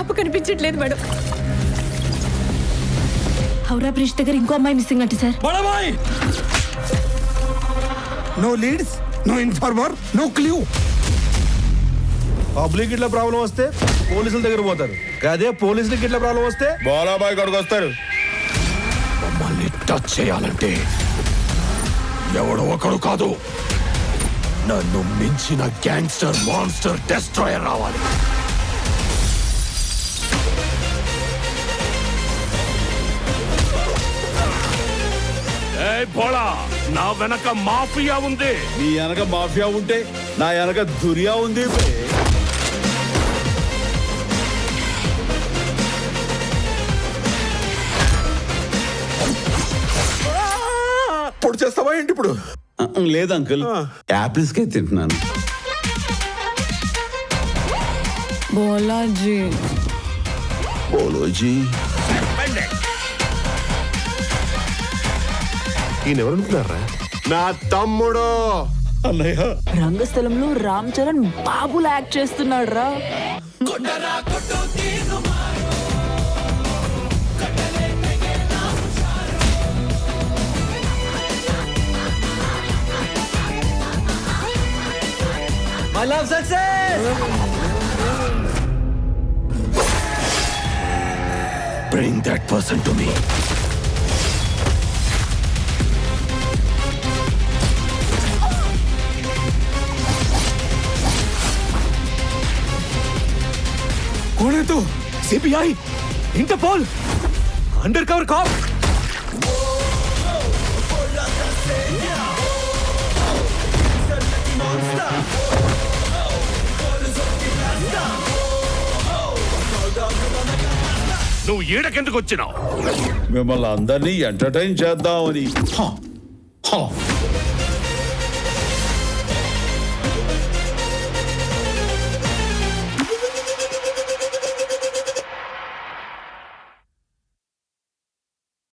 పాప కనిపించట్లేదు madam. Howrah bridge దగ్గర ఇంకో అమ్మాయి మిస్సింగ్ అంటే sir. No leads, no informer, no clue. Public ఇట్లా ప్రాబ్లం వస్తే పోలీసుల దగ్గర పోతారు, అదే పోలీసులకి ఇట్లా ప్రాబ్లం వస్తే బోలాబాయ్ గడికి వస్తారు. మమ్మల్ని టచ్ చేయాలంటే ఎవడో ఒకడు కాదు, నన్ను మించిన గ్యాంగ్స్టర్ మాన్స్టర్ డెస్ట్రాయర్ రావాలి. భోళా, నా వెనక మాఫియా ఉంది. నీ వెనక మాఫియా ఉంటే నా వెనక దురియా ఉంది. పొడి చేస్తావా ఏంటి ఇప్పుడు? లేదు అంకుల్, యాపిల్స్కే తింటున్నాను. బోలాజీ బోలోజీ ఈయనెవరనుకున్నారా? నా తమ్ముడు. అన్నయ్య, రంగస్థలంలో రామ్ చరణ్ బాబులా యాక్ట్ చేస్తున్నాడు రా. My love success! Bring that person to me. कौन है तू? CBI, Interpol, undercover cop. నువ్వు ఈడకెందుకు వచ్చినావు? మిమ్మల్ని అందరినీ ఎంటర్టైన్ చేద్దామని.